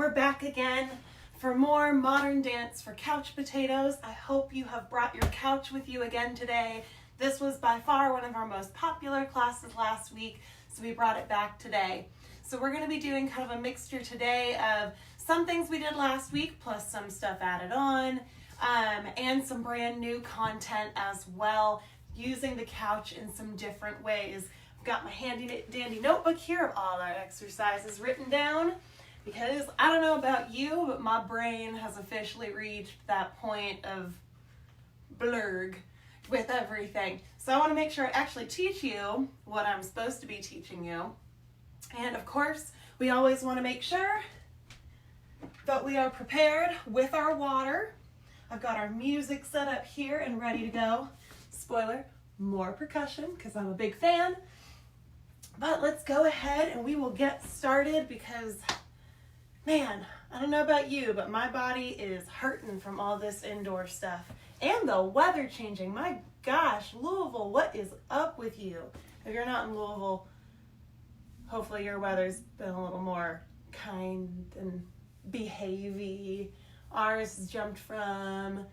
we're back again for more modern dance for couch potatoes. I hope you have brought your couch with you again today. This was by far one of our most popular classes last week, so we brought it back today. So we're going to be doing kind of a mixture today of some things we did last week plus some stuff added on, and some brand new content as well, using the couch in some different ways. I've got my handy dandy notebook here of all our exercises written down, because I don't know about you, but my brain has officially reached that point of blurg with everything. So I want to make sure I actually teach you what I'm supposed to be teaching you. And of course, we always want to make sure that we are prepared with our water. I've got our music set up here and ready to go. Spoiler, more percussion because I'm a big fan. But let's go ahead and we will get started because, man, I don't know about you, but my body is hurting from all this indoor stuff. And the weather changing. My gosh, Louisville, what is up with you? If you're not in Louisville, hopefully your weather's been a little more kind and behavey. Ours has jumped from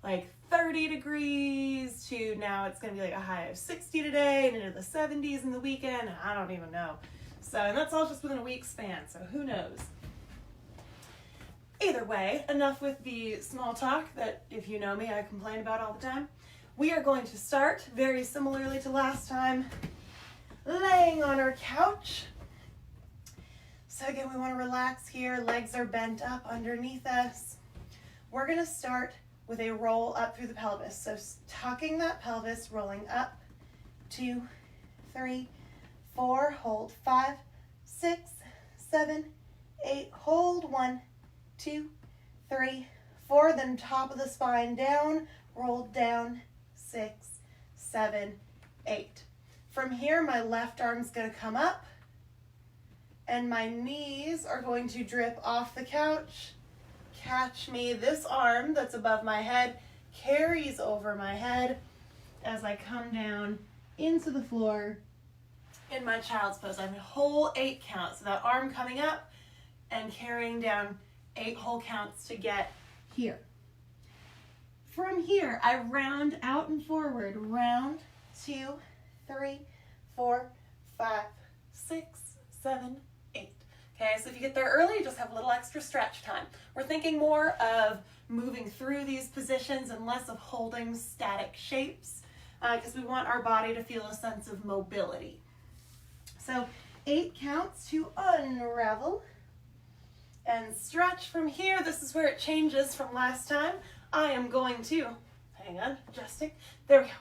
like 30 degrees to now it's going to be like a high of 60 today and into the 70s in the weekend. I don't even know. So, and that's all just within a week span, so who knows? Either way, enough with the small talk that, if you know me, I complain about all the time. We are going to start very similarly to last time, laying on our couch. So again, we want to relax here. Legs are bent up underneath us. We're going to start with a roll up through the pelvis. So tucking that pelvis, rolling up, 2, 3, 4, hold, 5, 6, 7, 8, hold, 1, 2, 3, 4, then top of the spine down, rolled down, 6, 7, 8. From here, my left arm's going to come up, and my knees are going to drip off the couch. Catch me. This arm that's above my head carries over my head as I come down into the floor in my child's pose. I have a whole 8 count, so that arm coming up and carrying down 8 whole counts to get here. From here, I round out and forward. Round, 2, 3, 4, 5, 6, 7, 8. Okay, so if you get there early, you just have a little extra stretch time. We're thinking more of moving through these positions and less of holding static shapes because we want our body to feel a sense of mobility. So 8 counts to unravel and stretch from here. This is where it changes from last time. I am going to, hang on, adjusting. There we go.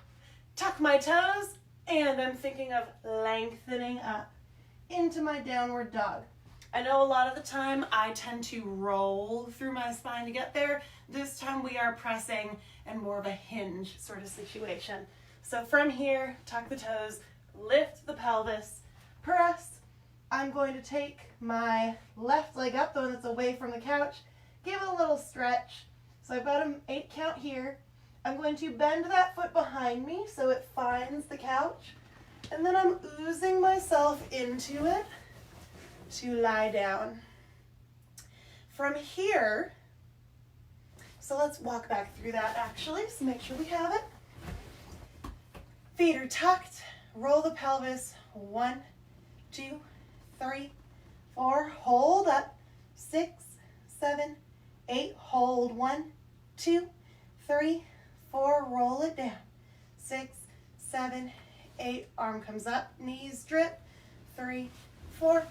Tuck my toes, and I'm thinking of lengthening up into my downward dog. I know a lot of the time I tend to roll through my spine to get there. This time we are pressing and more of a hinge sort of situation. So from here, tuck the toes, lift the pelvis, press. I'm going to take my left leg up, the one that's away from the couch, give it a little stretch. So I've got an 8 count here. I'm going to bend that foot behind me so it finds the couch. And then I'm oozing myself into it to lie down. From here, so let's walk back through that actually, so make sure we have it. Feet are tucked, roll the pelvis, 1, 2, 3, 4, hold up, 6, 7, 8, hold, 1, 2, 3, 4, roll it down, 6, 7, 8, arm comes up, knees drip, 3, 4,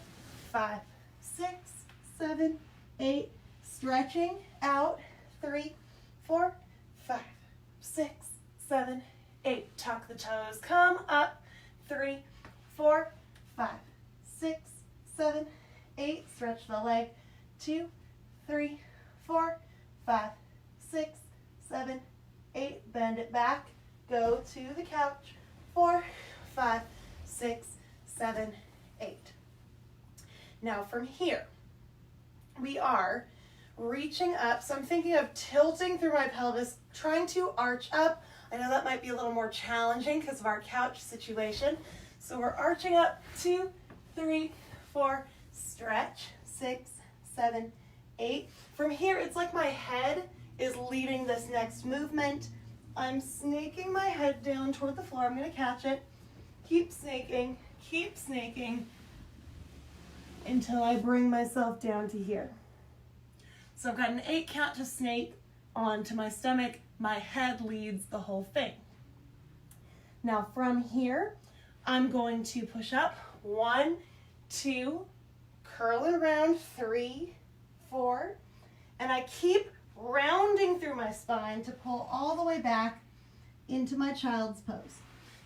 5, 6, 7, 8, stretching out, 3, 4, 5, 6, 7, 8, tuck the toes, come up, 3, 4, 5, 6, 7, 8, stretch the leg, 2, 3, 4, 5, 6, 7, 8, bend it back, go to the couch, 4, 5, 6, 7, 8. Now from here, we are reaching up, so I'm thinking of tilting through my pelvis, trying to arch up. I know that might be a little more challenging because of our couch situation. So we're arching up, 2, 3, 4, stretch, 6, 7, 8. From here, it's like my head is leading this next movement. I'm snaking my head down toward the floor. I'm going to catch it. Keep snaking until I bring myself down to here. So I've got an 8 count to snake onto my stomach. My head leads the whole thing. Now from here, I'm going to push up. 1, 2, curl and round, 3, 4, and I keep rounding through my spine to pull all the way back into my child's pose.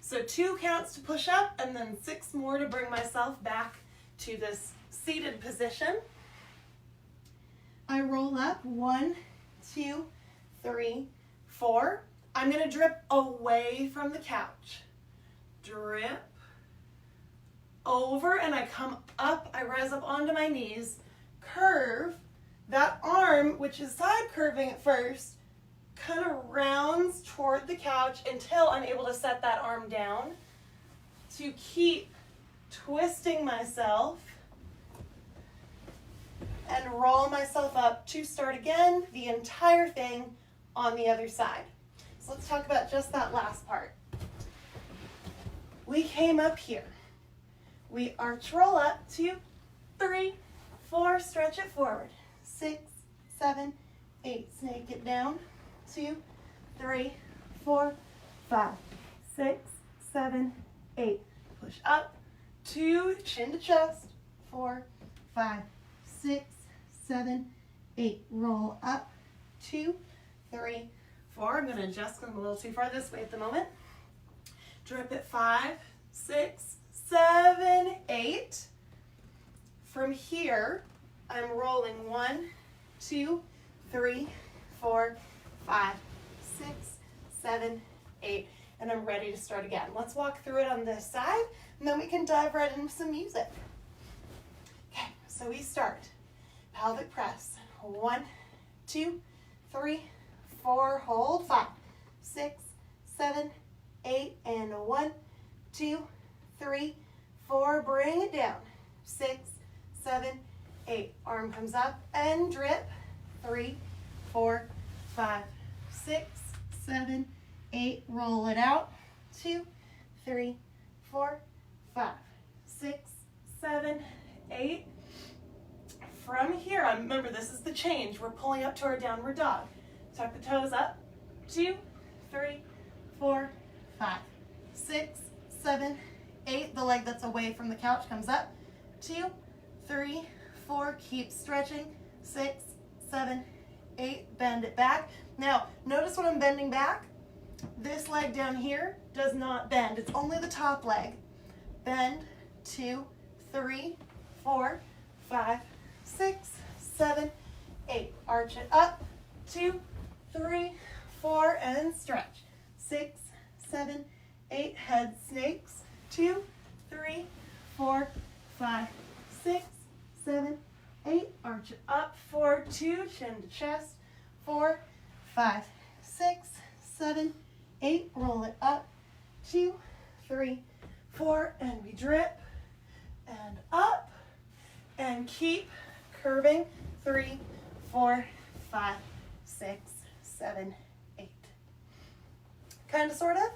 So 2 counts to push up and then 6 more to bring myself back to this seated position. I roll up, 1, 2, 3, 4. I'm going to drip away from the couch. Drip over, and I come up, I rise up onto my knees, curve. That arm, which is side curving at first, kind of rounds toward the couch until I'm able to set that arm down to keep twisting myself and roll myself up to start again the entire thing on the other side. So let's talk about just that last part. We came up here. We arch roll up, 2, 3, 4, stretch it forward, 6, 7, 8, snake it down, 2, 3, 4, 5, 6, 7, 8, push up, 2, chin to chest, 4, 5, 6, 7, 8, roll up, 2, 3, 4, I'm going to adjust because I'm a little too far this way at the moment, drip at 5, 6, 7, 8. From here, I'm rolling 1, 2, 3, 4, 5, 6, 7, 8, and I'm ready to start again. Let's walk through it on this side, and then we can dive right into some music. Okay, so we start. Pelvic press. 1, 2, 3, 4, hold, 5, 6, 7, 8, and 1, 2, 3, 4, bring it down, 6, 7, 8, arm comes up and drip, 3, 4, 5, 6, 7, 8, roll it out, 2, 3, 4, 5, 6, 7, 8. From here, remember this is the change, we're pulling up to our downward dog. Tuck the toes up, 2, 3, 4, 5, 6, 7, 8, the leg that's away from the couch comes up, 2, 3, 4, keep stretching, 6, 7, 8, bend it back. Now, notice when I'm bending back, this leg down here does not bend, it's only the top leg. Bend, 2, 3, 4, 5, 6, 7, 8, arch it up, 2, 3, 4, and stretch, 6, 7, 8, head snakes, 2, 3, 4, 5, 6, 7, 8, arch it up, 4, 2, chin to chest, 4, 5, 6, 7, 8, roll it up, 2, 3, 4, and we drip, and up, and keep curving, 3, 4, 5, 6, 7, 8. Kind of, sort of?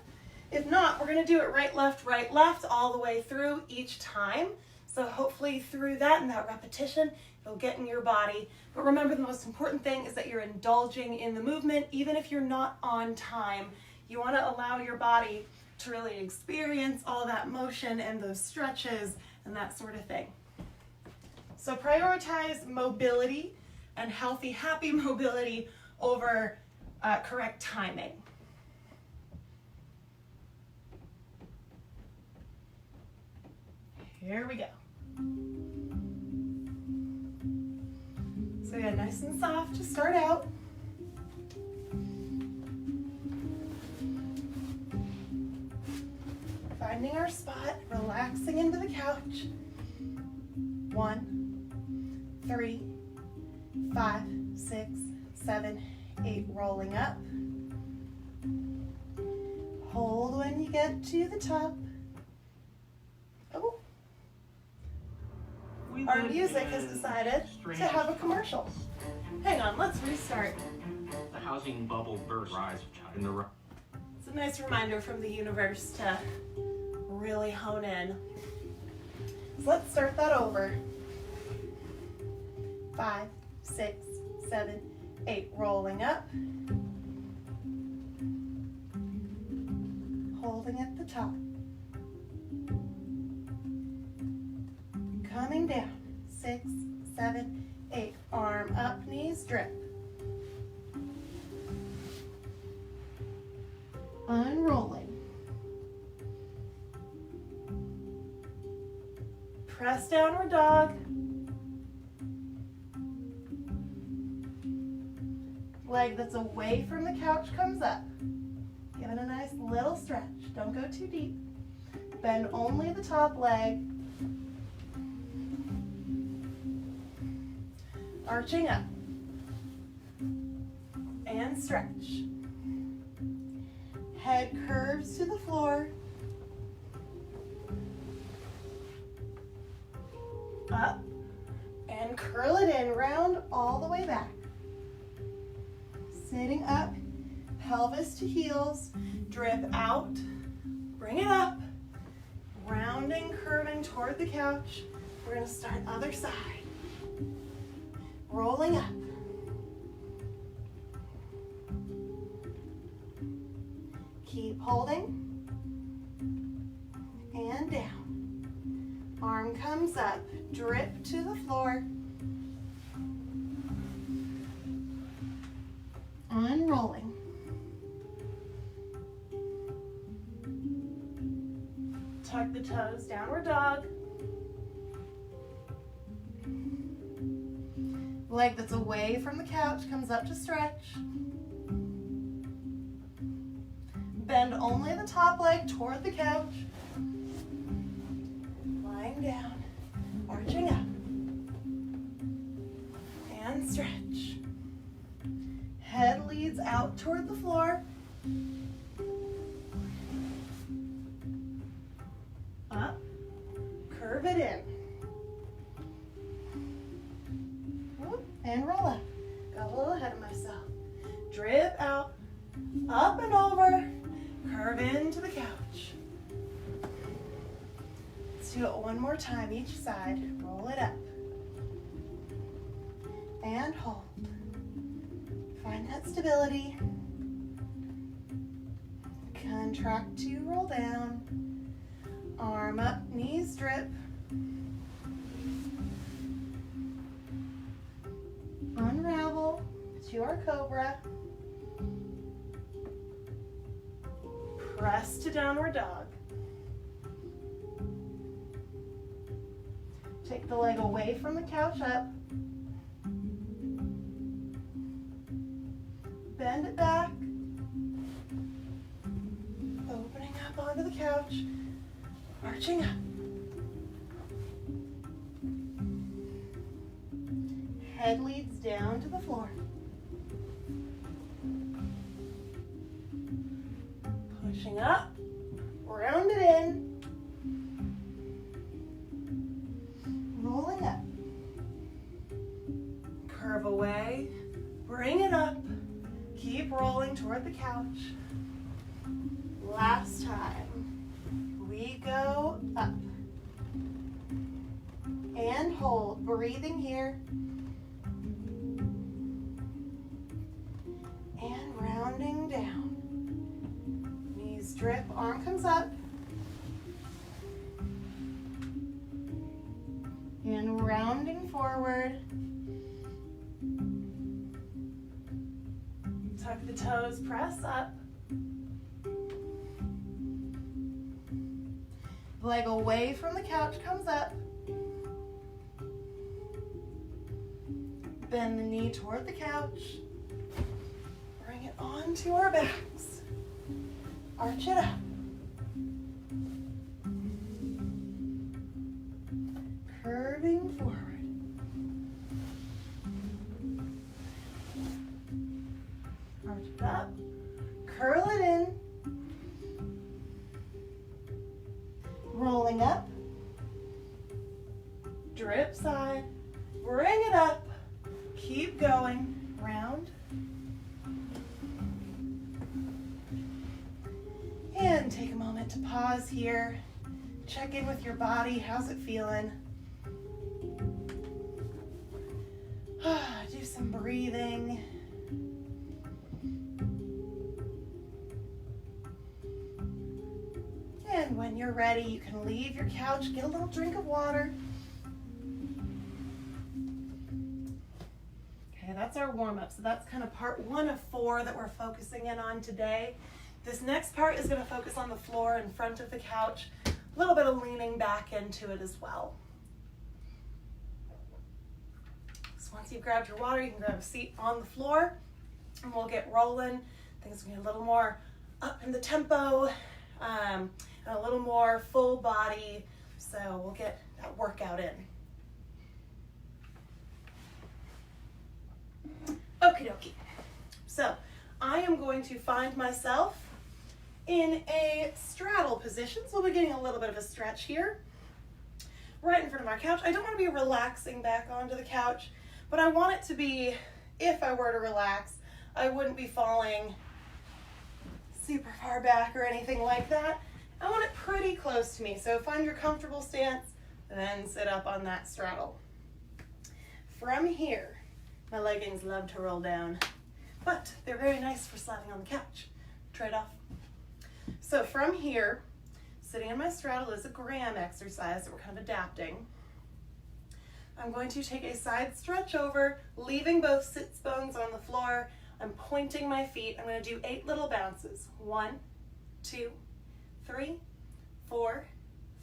If not, we're going to do it right, left, all the way through each time. So hopefully through that and that repetition, it'll get in your body. But remember, the most important thing is that you're indulging in the movement, even if you're not on time. You want to allow your body to really experience all that motion and those stretches and that sort of thing. So prioritize mobility and healthy, happy mobility over correct timing. Here we go. So yeah, nice and soft to start out. Finding our spot, relaxing into the couch. 1, 3, 5, 6, 7, 8, rolling up. Hold when you get to the top. Oh. We Our music has decided to have a commercial. Hang on, let's restart. The housing bubble burst. Rise in the. It's a nice reminder from the universe to really hone in. So let's start that over. 5, 6, 7, 8. Rolling up. Holding at the top. Coming down. 6, 7, 8. Arm up, knees drip. Unrolling. Press downward dog. Leg that's away from the couch comes up. Give it a nice little stretch. Don't go too deep. Bend only the top leg. Arching up. And stretch. Head curves to the floor. Up. And curl it in, round all the way back. Sitting up, pelvis to heels, drip out, bring it up, rounding, curving toward the couch. We're going to start other side. Rolling up. Keep holding. And down. Arm comes up, drip to the floor. Unrolling. Tuck the toes, downward dog. Leg that's away from the couch comes up to stretch. Bend only the top leg toward the couch. Lying down, arching up. And stretch. Head leads out toward the floor. Up, curve it in. Whoop, and roll up. Got a little ahead of myself. Drip out, up and over, curve into the couch. Let's do it one more time each side. Roll it up. And hold. Find that stability. Contract to roll down. Arm up, knees drip. Unravel to our cobra. Press to downward dog. Take the leg away from the couch up. Bend it back. Opening up onto the couch. Arching up. Head leads down to the floor. Pushing up. Round it in. Rolling up. Curve away. Bring it up. Keep rolling toward the couch. Last time. We go up. And hold. Breathing here. And rounding down. Knees drip. Arm comes up. And rounding forward. Tuck the toes, press up. Leg away from the couch comes up. Bend the knee toward the couch. Bring it onto our backs. Arch it up. Curving forward. Arch it up. Curl it in. Rolling up. drip side, bring it up, keep going, round. And take a moment to pause here, check in with your body, how's it feeling? Do some breathing. And when you're ready, you can leave your couch, get a little drink of water. Okay, that's our warm-up. So that's kind of part 1 of 4 that we're focusing in on today. This next part is going to focus on the floor in front of the couch, a little bit of leaning back into it as well. So once you've grabbed your water, you can grab a seat on the floor and we'll get rolling. Things will be a little more up in the tempo, and a little more full body, so we'll get that workout in. Okie dokie. So I am going to find myself in a straddle position, so we'll be getting a little bit of a stretch here, right in front of our couch. I don't want to be relaxing back onto the couch, but I want it to be, if I were to relax, I wouldn't be falling super far back or anything like that. I want it pretty close to me. So find your comfortable stance, then sit up on that straddle. From here, my leggings love to roll down, but they're very nice for sliding on the couch. Trade-off. So from here, sitting in my straddle is a Graham exercise that we're kind of adapting. I'm going to take a side stretch over, leaving both sits bones on the floor. I'm pointing my feet. I'm going to do 8 little bounces. 1, 2, 3, 4,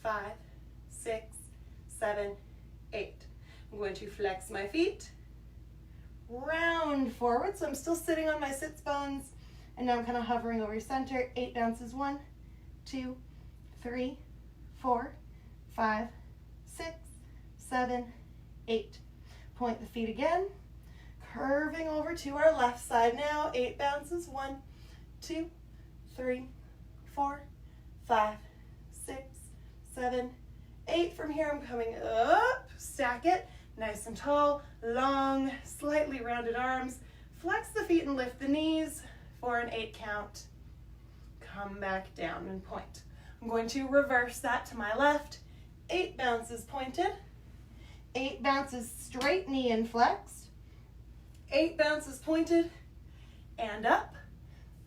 5, 6, 7, 8. I'm going to flex my feet, round forward, so I'm still sitting on my sits bones, and now I'm kind of hovering over center. 8 bounces. 1, 2, 3, 4, 5, 6, 7, 8. Point the feet again, curving over to our left side now. 8 bounces. 1, 2, 3, 4, 5, 6, 7, 8. From here, I'm coming up, stack it, nice and tall, long, slightly rounded arms. Flex the feet and lift the knees for an 8 count. Come back down and point. I'm going to reverse that to my left. 8 bounces pointed, 8 bounces straight, knee and flexed, 8 bounces pointed and up.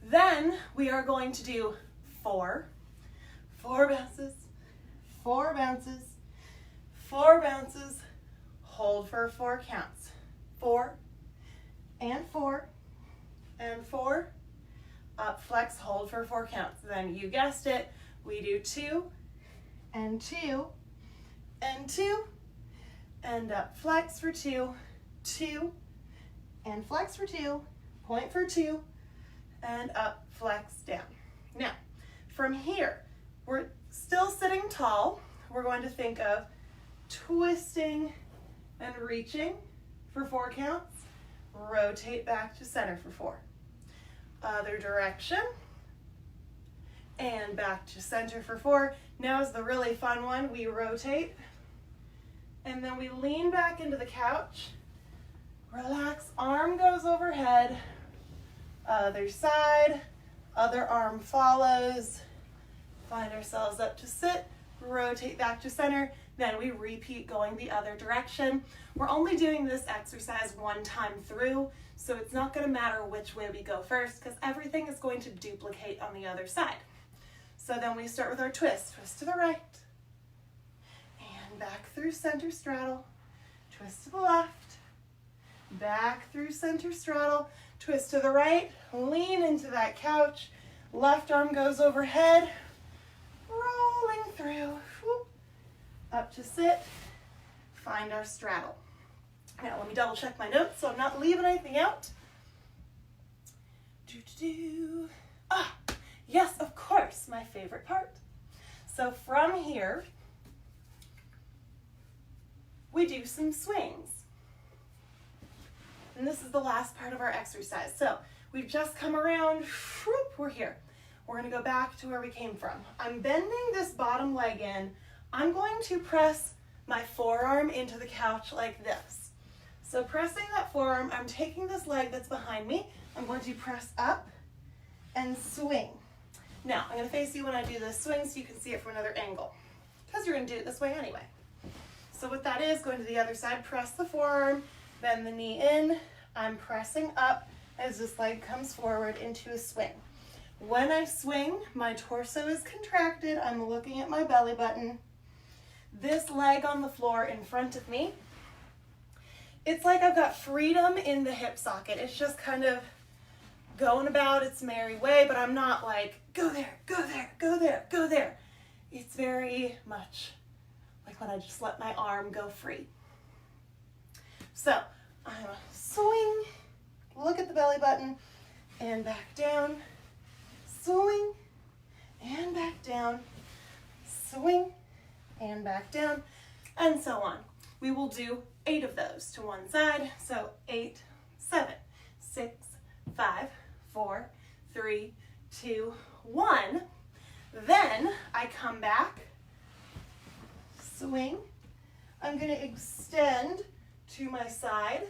Then we are going to do 4 bounces, 4 bounces, 4 bounces, hold for 4 counts. 4 and 4 and 4, up, flex, hold for 4 counts. Then you guessed it, we do 2 and 2 and 2, and up, flex for 2, 2, and flex for 2, point for 2, and up, flex, down. Now, from here, we're still sitting tall. We're going to think of twisting and reaching for 4 counts. Rotate back to center for 4. Other direction. And back to center for 4. Now is the really fun one. We rotate. And then we lean back into the couch. Relax, arm goes overhead. Other side. Other arm follows. Find ourselves up to sit. Rotate back to center. Then we repeat going the other direction. We're only doing this exercise 1 time through, so it's not going to matter which way we go first because everything is going to duplicate on the other side. So then we start with our twist. Twist to the right. And back through center straddle. Twist to the left. Back through center straddle. Twist to the right. Lean into that couch. Left arm goes overhead. Rolling through. Whoop. Up to sit. Find our straddle. Now let me double check my notes so I'm not leaving anything out. Yes, of course, my favorite part. So from here, we do some swings. And this is the last part of our exercise. So we've just come around, whoop, we're here. We're gonna go back to where we came from. I'm bending this bottom leg in. I'm going to press my forearm into the couch like this. So pressing that forearm, I'm taking this leg that's behind me. I'm going to press up and swing. Now, I'm going to face you when I do this swing so you can see it from another angle, because you're going to do it this way anyway. So what that is, going to the other side, press the forearm, bend the knee in. I'm pressing up as this leg comes forward into a swing. When I swing, my torso is contracted. I'm looking at my belly button. This leg on the floor in front of me, it's like I've got freedom in the hip socket. It's just kind of going about its merry way, but I'm not like, go there, go there, go there, go there. It's very much like when I just let my arm go free. So I'm gonna swing, look at the belly button, and back down, swing, and back down, swing, and back down, and so on. We will do 8 of those to one side. So 8, 7, 6, 5, 4, 3, 2, 1. Then I come back, swing. I'm going to extend to my side.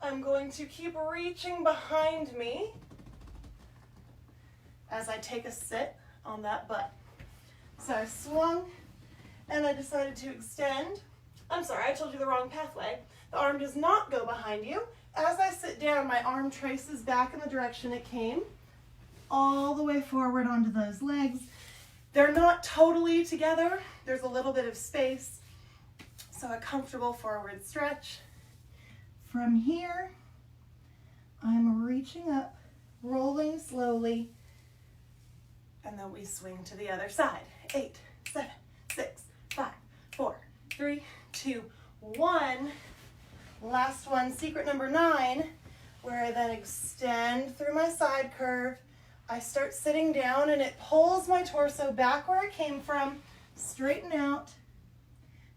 I'm going to keep reaching behind me as I take a sit on that butt. So I swung and I decided to extend. I'm sorry, I told you the wrong pathway. The arm does not go behind you. As I sit down, my arm traces back in the direction it came, all the way forward onto those legs. They're not totally together. There's a little bit of space. So a comfortable forward stretch. From here, I'm reaching up, rolling slowly, and then we swing to the other side. 8, 7, 6, 5, 4, 3, 2, 1. Last one, secret number 9, where I then extend through my side curve. I start sitting down and it pulls my torso back where it came from, straighten out,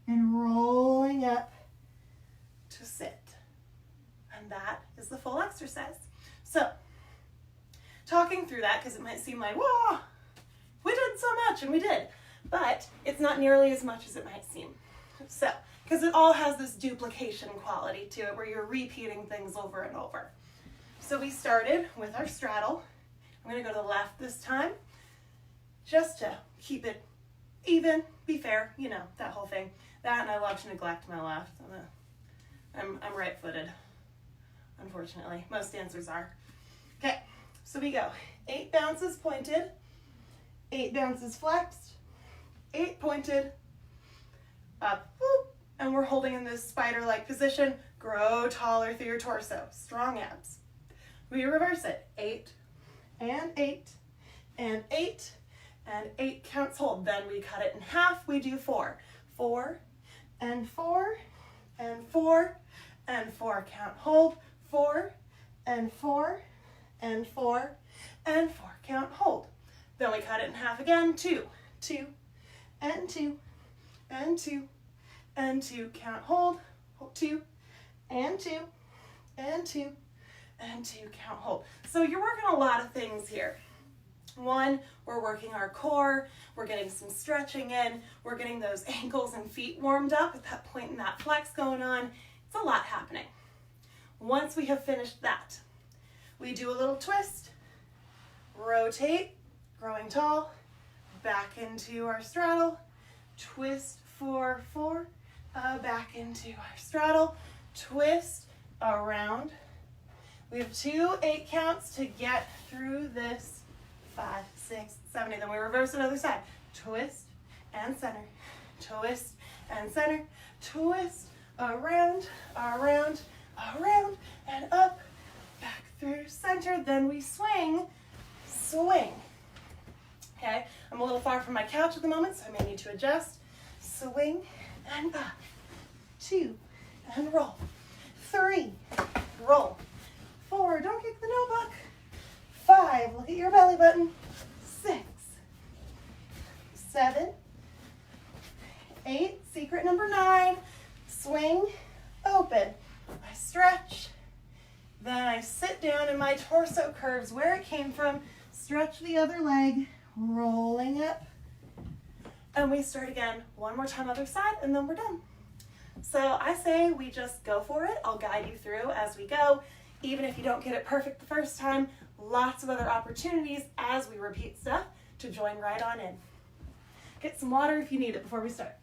and rolling up to sit. And that is the full exercise. So, talking through that, because it might seem like, whoa, we did so much, and we did. But it's not nearly as much as it might seem. So, because it all has this duplication quality to it, where you're repeating things over and over. So we started with our straddle. I'm going to go to the left this time, just to keep it even, be fair, you know, that whole thing. That, and I love to neglect my left. I'm right-footed, unfortunately. Most dancers are. Okay, so we go 8 bounces pointed, 8 bounces flexed, 8 pointed, up, whoop, and we're holding in this spider-like position. Grow taller through your torso, strong abs. We reverse it, 8, and 8, and 8, and 8 counts hold. Then we cut it in half, we do 4. 4, and 4, and 4, and 4, count hold. 4, and 4, and 4, and 4, count hold. Then we cut it in half again, 2, 2, and 2, and 2, and 2, count hold, 2, and 2, and 2, and 2, count hold. So you're working a lot of things here. 1, we're working our core, we're getting some stretching in, we're getting those ankles and feet warmed up at that point in that flex going on. It's a lot happening. Once we have finished that, we do a little twist, rotate, growing tall, back into our straddle, twist, 4, 4, back into our straddle, twist, around. We have 2 8 counts to get through this. 5, 6, 7, 8. Then we reverse it other side. Twist and center, twist and center, twist, around, around, around, and up, back through center. Then we swing, swing. Okay, I'm a little far from my couch at the moment, so I may need to adjust. Swing and up, 2, and roll, 3, roll, 4, don't kick the notebook, 5, look at your belly button, 6, 7, 8, secret number 9, swing, open, I stretch, then I sit down and my torso curves where it came from, stretch the other leg, rolling up, And we start again one more time other side, and then we're done. So I say we just go for it. I'll guide you through as we go. Even if you don't get it perfect the first time, lots of other opportunities as we repeat stuff to join right on in. Get some water if you need it before we start.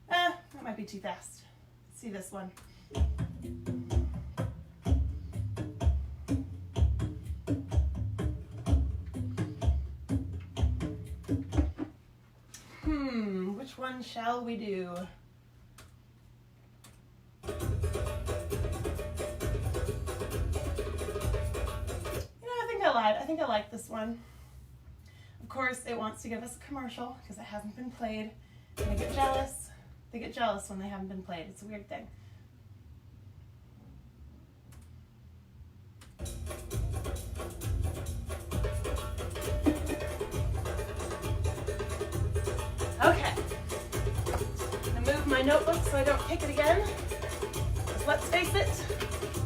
That might be too fast. Let's see this one. Which one shall we do? I think I like this one. Of course, it wants to give us a commercial because it hasn't been played. And they get jealous. They get jealous when they haven't been played. It's a weird thing. Okay. I'm gonna move my notebook so I don't kick it again. Because let's face it,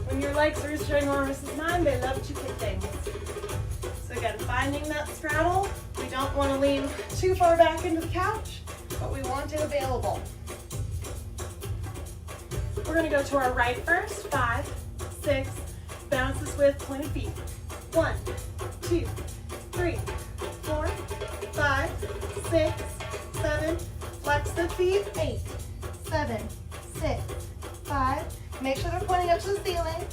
when your legs are as ginormous as mine, they love to kick things. So again, finding that straddle. We don't want to lean too far back into the couch, but we want it available. We're going to go to our right first. 5, 6, bounces with pointed feet. 1, 2, 3, 4, 5, 6, 7, flex the feet. 8, 7, 6, 5. Make sure they're pointing up to the ceiling.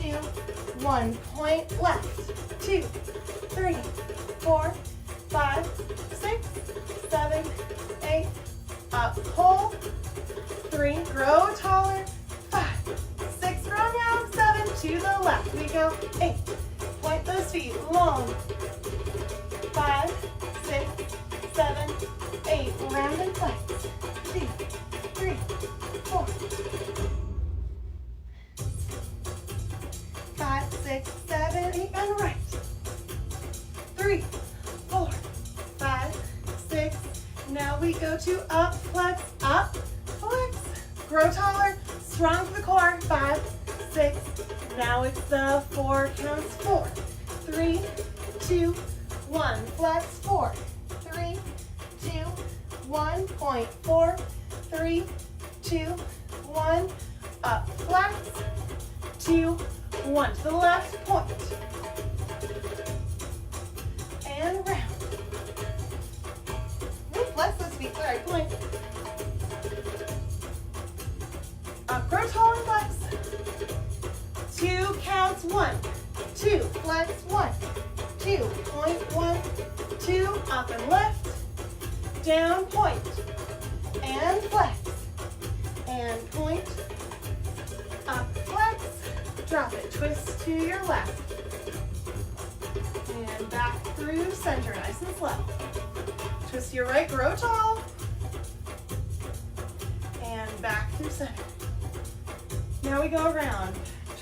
2, 1, point left. 2, 3, 4, 5, 6, 7, 8, up, pull. 3, grow taller. 5, 6, grow down. 7, to the left. We go. 8, point those feet long. 5, 6, 7, 8, round and flex. 2, 3, 4. 5, 6, 7, 8, and right. 3, 4, 5, 6. Now we go to up, flex, grow taller, strong to the core. 5, 6. Now it's the 4 counts. 4, 3, 2, 1. Flex. 4, 3, 2, 1. Point. 4, 3, 2, 1. Up, flex. 2, 1 to the left. Point. And round. Flex those feet. Sorry, point. Up, grow tall and flex. 2 counts. 1, 2, flex. 1, 2, point. 1, 2, up and left. Down, point. And flex. And point. Up, flex. Drop it. Twist to your left. And back through center, nice and slow. Twist to your right, grow tall. And back through center. Now we go around.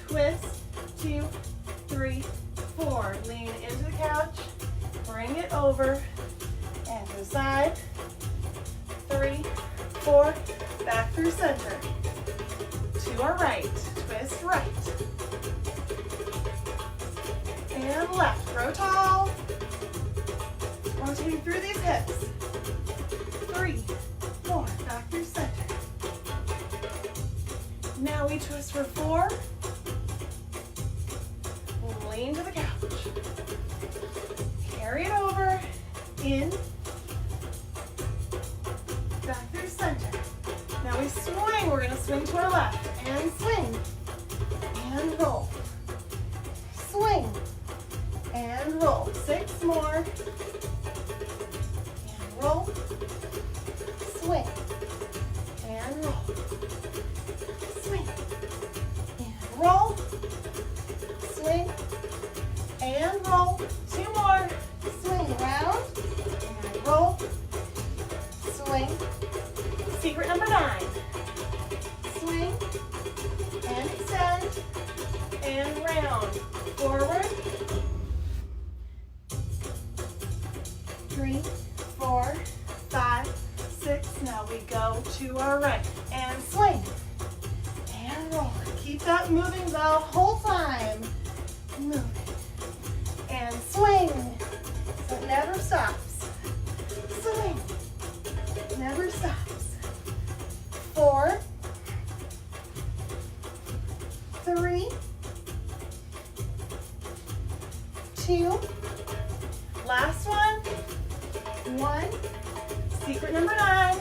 Twist, 2, 3, 4. Lean into the couch. Bring it over. And to the side. 3, 4. Back through center. To our right. Twist right. And left. Grow tall. Rotating through these hips. 3, 4. Back through center. Now we twist for 4. Lean to the couch. Carry it over. In. Back through center. Now we swing. We're going to swing to our left. And swing. And roll. Swing. And roll. 6 more. And roll. Swing. And roll. Swing. And roll. Swing. And roll. 2 more. Swing around. And roll. Swing. Secret number 9. Swing. And extend. And round. Forward. 3, 4, 5, 6. Now we go to our right. And keep that moving the whole time. Move. And swing. So it never stops. Swing. Never stops. 4, 3, 2, last one, 1, secret number 9,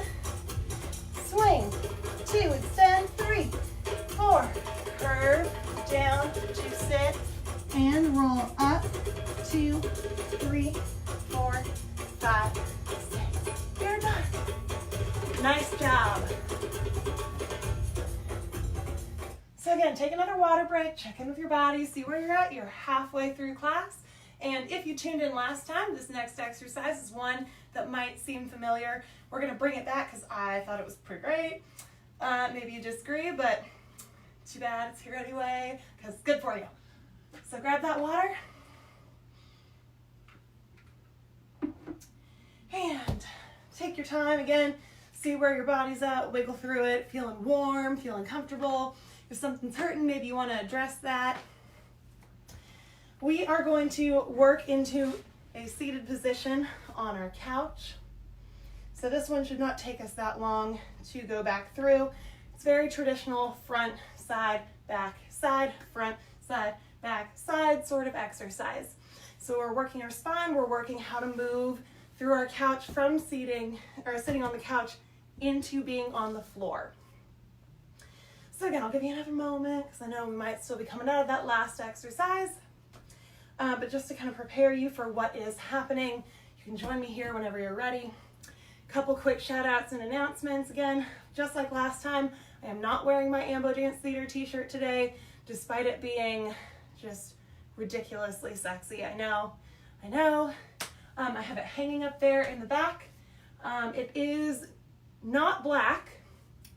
swing, 2, extend, 3, 4, curve, down, to sit, and roll up, 2, 3, 4, 5, 6. You're done. Nice job. So again, take another water break, check in with your body, see where you're at. You're halfway through class. And if you tuned in last time, this next exercise is one that might seem familiar. We're gonna bring it back because I thought it was pretty great. Maybe you disagree, but too bad it's here anyway because it's good for you. So grab that water. And take your time again, see where your body's at, wiggle through it, feeling warm, feeling comfortable. If something's hurting, maybe you want to address that. We are going to work into a seated position on our couch. So this one should not take us that long to go back through. It's very traditional front, side, back, side, front, side, back, side sort of exercise. So we're working our spine, we're working how to move through our couch from sitting on the couch into being on the floor. So again, I'll give you another moment because I know we might still be coming out of that last exercise. But just to kind of prepare you for what is happening, you can join me here whenever you're ready. Couple quick shout outs and announcements. Again, just like last time, I am not wearing my AmboDance Leader t-shirt today, despite it being just ridiculously sexy. I know. I have it hanging up there in the back. It is not black,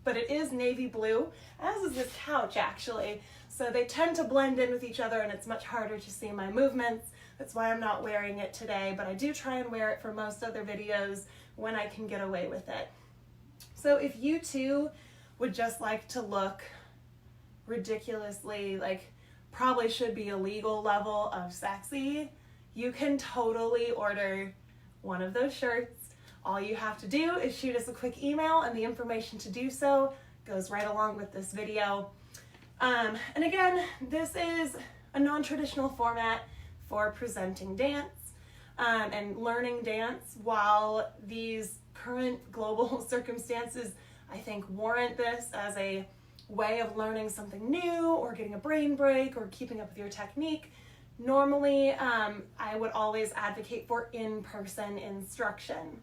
but it is navy blue, as is this couch actually. So they tend to blend in with each other and it's much harder to see my movements. That's why I'm not wearing it today, but I do try and wear it for most other videos when I can get away with it. So if you too would just like to look ridiculously, like probably should be a legal level of sexy, you can totally order one of those shirts. All you have to do is shoot us a quick email and the information to do so goes right along with this video. And again, this is a non-traditional format for presenting dance and learning dance while these current global circumstances, I think, warrant this as a way of learning something new or getting a brain break or keeping up with your technique. Normally, I would always advocate for in-person instruction.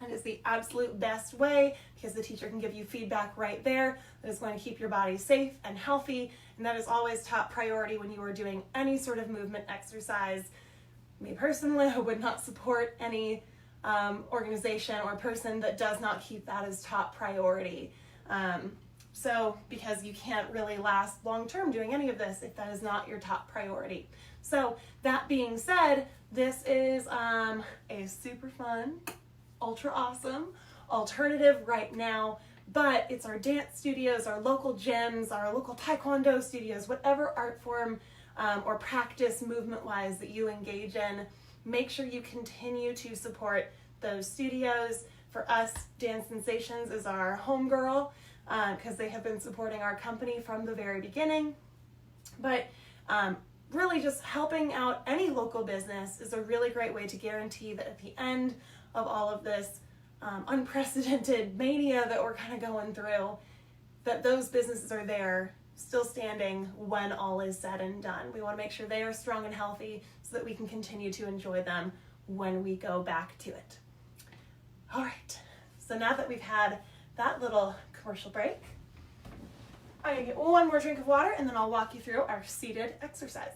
And it's the absolute best way because the teacher can give you feedback right there that is going to keep your body safe and healthy. And that is always top priority when you are doing any sort of movement exercise. Me personally, I would not support any organization or person that does not keep that as top priority. So because you can't really last long-term doing any of this if that is not your top priority. So that being said, this is a super fun, ultra awesome alternative right now, but it's our dance studios, our local gyms, our local taekwondo studios, whatever art form or practice movement-wise that you engage in, make sure you continue to support those studios. For us, Dance Sensations is our homegirl because they have been supporting our company from the very beginning. But really just helping out any local business is a really great way to guarantee that at the end of all of this unprecedented mania that we're kind of going through, that those businesses are there, still standing when all is said and done. We want to make sure they are strong and healthy so that we can continue to enjoy them when we go back to it. All right, so now that we've had that little commercial break, I'm gonna get one more drink of water and then I'll walk you through our seated exercise.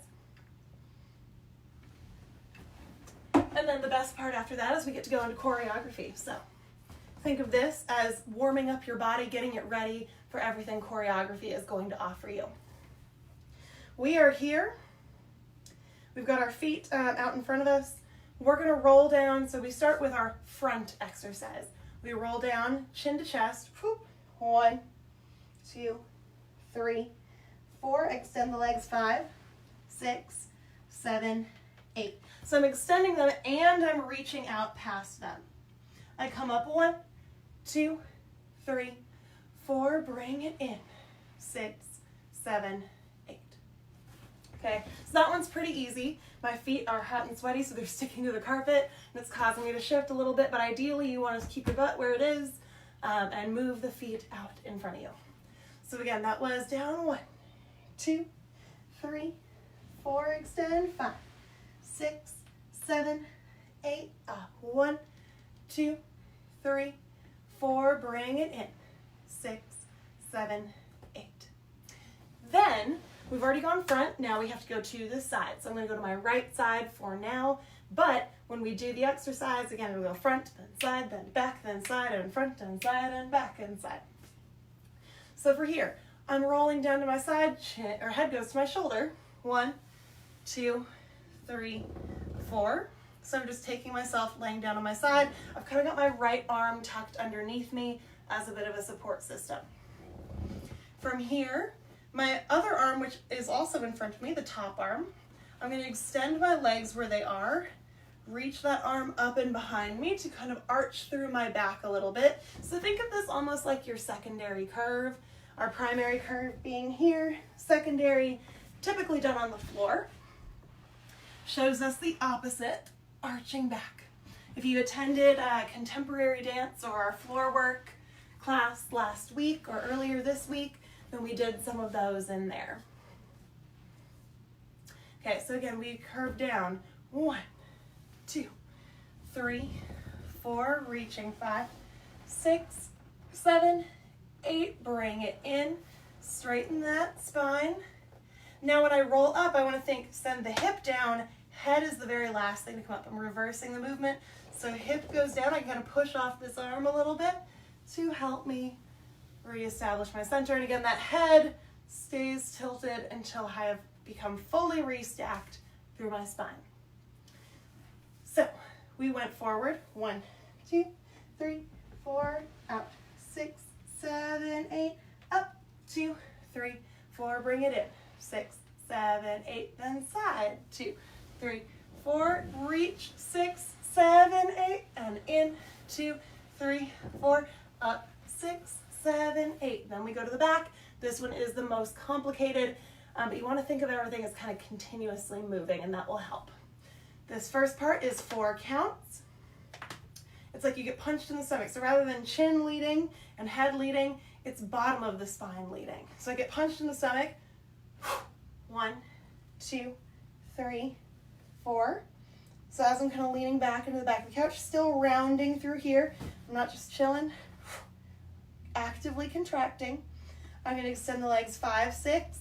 And then the best part after that is we get to go into choreography. So think of this as warming up your body, getting it ready for everything choreography is going to offer you. We are here. We've got our feet out in front of us. We're going to roll down. So we start with our front exercise. We roll down chin to chest. Whoop. 1, 2, 3, 4, extend the legs, 5, 6, 7, 8. So I'm extending them and I'm reaching out past them. I come up 1, 2, 3, 4, bring it in, 6, 7, 8. Okay, so that one's pretty easy. My feet are hot and sweaty, so they're sticking to the carpet, and it's causing me to shift a little bit, but ideally you want to keep your butt where it is and move the feet out in front of you. So again, that was down 1, 2, 3, 4, extend, 5, 6, 7, 8, up, 1, 2, 3, 4, bring it in, 6, 7, 8. Then, we've already gone front, now we have to go to the side. So I'm going to go to my right side for now, but when we do the exercise, again, we'll go front, then side, then back, then side, and front, and side, and back, and side. So for here, I'm rolling down to my side, head goes to my shoulder. 1, 2, 3, 4. So I'm just taking myself, laying down on my side. I've kind of got my right arm tucked underneath me as a bit of a support system. From here, my other arm, which is also in front of me, the top arm, I'm going to extend my legs where they are, reach that arm up and behind me to kind of arch through my back a little bit. So think of this almost like your secondary curve. Our primary curve being here, secondary, typically done on the floor, shows us the opposite, arching back. If you attended a contemporary dance or our floor work class last week or earlier this week, then we did some of those in there. Okay, so again, we curve down. 1, 2, 3, 4, reaching 5, 6, 7, 8, bring it in, straighten that spine. Now when I roll up, I want to send the hip down, head is the very last thing to come up. I'm reversing the movement, so hip goes down, I kind of push off this arm a little bit to help me reestablish my center. And again, that head stays tilted until I have become fully restacked through my spine. So we went forward, 1, 2, 3, 4, out, 6, 7, 8, up, 2, 3, 4, bring it in, 6, 7, 8, then side, 2, 3, 4, reach, 6, 7, 8, and in, 2, 3, 4, up, 6, 7, 8. Then we go to the back. This one is the most complicated, but you want to think of everything as kind of continuously moving, and that will help. This first part is 4 counts. It's like you get punched in the stomach. So rather than chin leading and head leading, it's bottom of the spine leading. So I get punched in the stomach. 1, 2, 3, 4. So as I'm kind of leaning back into the back of the couch, still rounding through here. I'm not just chilling, actively contracting. I'm going to extend the legs 5, 6.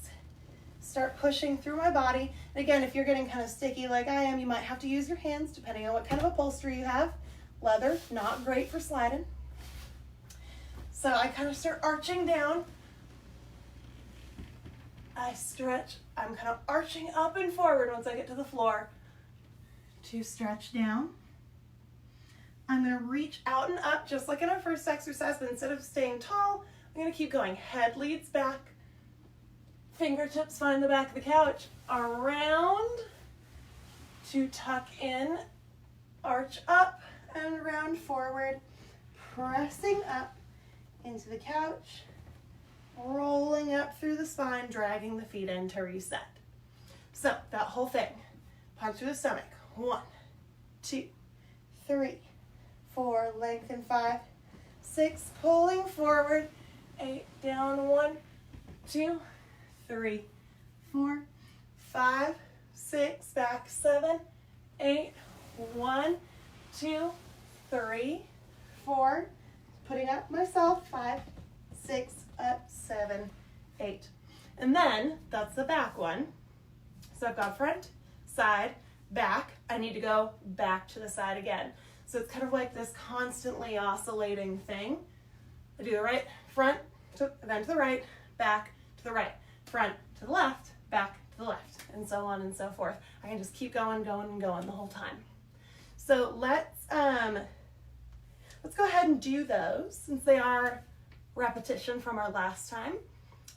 Start pushing through my body. And again, if you're getting kind of sticky like I am, you might have to use your hands depending on what kind of upholstery you have. Leather, not great for sliding. So I kind of start arching down. I stretch. I'm kind of arching up and forward once I get to the floor to stretch down. I'm going to reach out and up just like in our first exercise, but instead of staying tall, I'm going to keep going. Head leads back. Fingertips find the back of the couch. Around to tuck in. Arch up and round forward. Pressing up into the couch. Rolling up through the spine, dragging the feet in to reset. So that whole thing. Punch through the stomach. 1, 2, 3, 4, lengthen 5, 6, pulling forward, 8, down 1, 2, 3, 4, 5, 6, back 7, 8, 1, 2, 3, 4, putting up myself, 5, 6, up, 7, 8. And then that's the back one. So I've got front, side, back. I need to go back to the side again. So it's kind of like this constantly oscillating thing. I do the right, front, then to the right, back to the right, front to the left, back to the left, and so on and so forth. I can just keep going, going, and going the whole time. So let's go ahead and do those since they are repetition from our last time.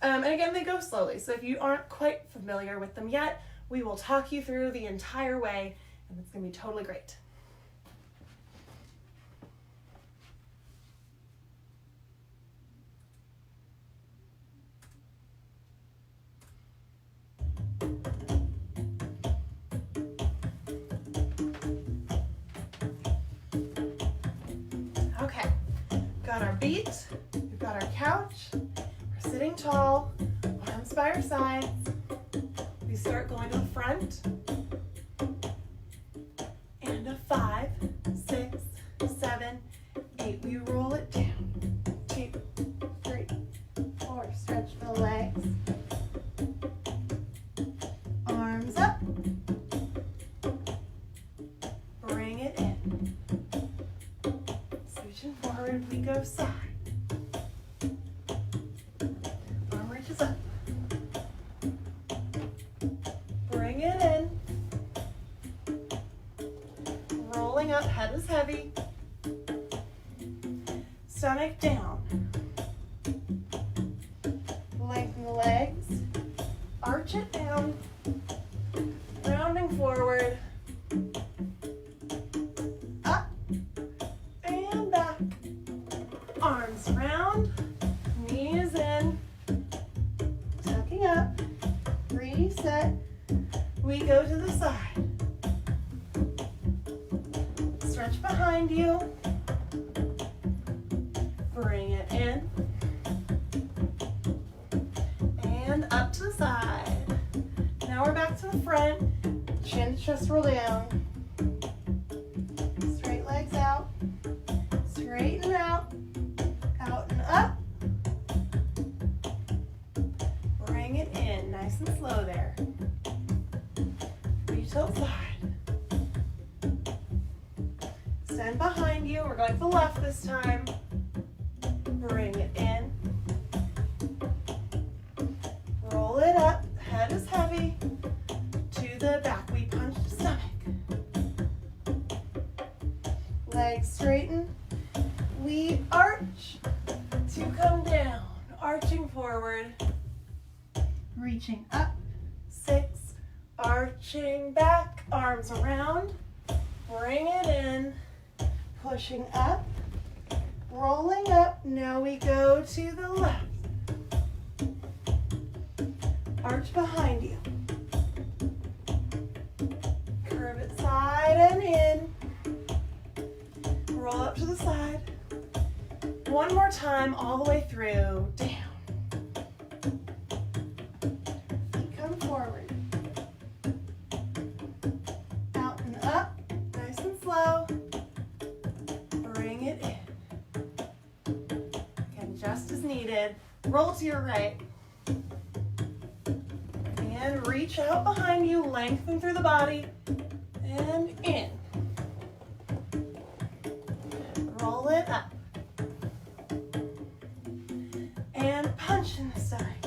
And again, they go slowly. So if you aren't quite familiar with them yet, we will talk you through the entire way, and it's going to be totally great. Okay, got our beat, we've got our couch, we're sitting tall, arms by our sides. We start going to the front, and a 5, 6, 7, 8. We roll it down. 2, 3, 4. Stretch the legs. Arms up. Bring it in. Switching forward, we go side. Arm reaches up. Bring it in. Rolling up, head is heavy. Stomach down. Lengthen the legs. Arch it down. Rounding forward. Up and back. Arms round. Knees in. Tucking up. Reset. We go to the side. Stretch behind you. Bring it in. And up to the side. Now we're back to the front. Chin to chest roll down. Straight legs out. Straighten out. Out and up. Bring it in. Nice and slow there. Reach to the side. Stand behind you. We're going to the left this time. Bring it in. Roll it up. Head is heavy. To the back. We punch the stomach. Legs straighten. We arch to come down. Arching forward. Reaching up. 6. Arching back. Arms around. Bring it in. Pushing up. Rolling up. Now we go to the left. Arch behind you. Curve it side and in. Roll up to the side. One more time all the way through. Down. Feet come forward. Out and up. Nice and slow. Bring it in. Again, just as needed. Roll to your right. And reach out behind you, lengthen through the body, and in. Roll it up. And punch in the stomach.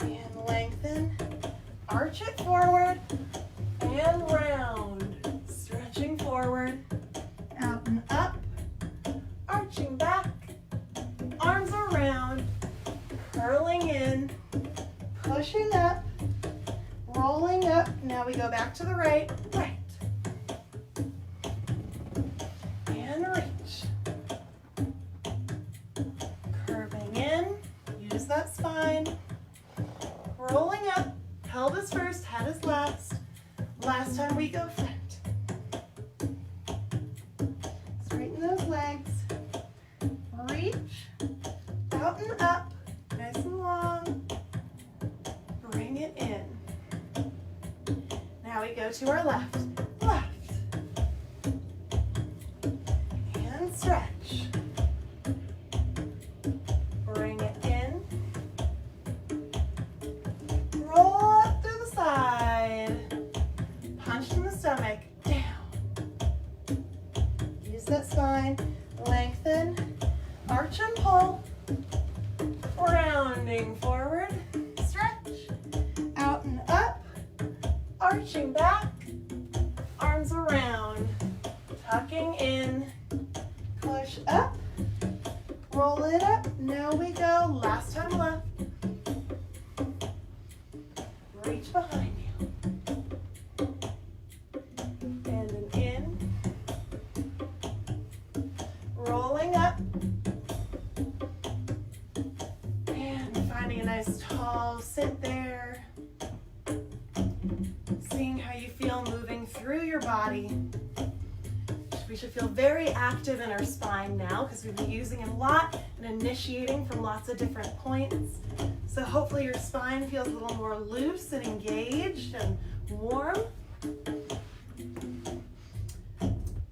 And lengthen. Arch it forward. And round. Stretching forward. Out and up. Arching back. Arms around. Curling in. Pushing up, rolling up. Now we go back to the right, right. And reach. Curving in, use that spine. Rolling up, pelvis first, head is last. Last time we go front. Straighten those legs. Reach, out and up, nice and long. Bring it in. Now we go to our left. Left. And stretch. Bring it in. Roll up to the side. Punch in the stomach. Down. Use that spine. Lengthen. Arch and pull. Rounding forward. Out and up, arching back, arms around, tucking in, push up, roll it up. Now we go last reach behind you. And an in. Rolling up. And finding a nice tall sit there. Seeing how you feel moving through your body. We should feel very active in our spine now because we've been using it a lot and initiating from lots of different points. So hopefully your spine feels a little more loose and engaged and warm. I'm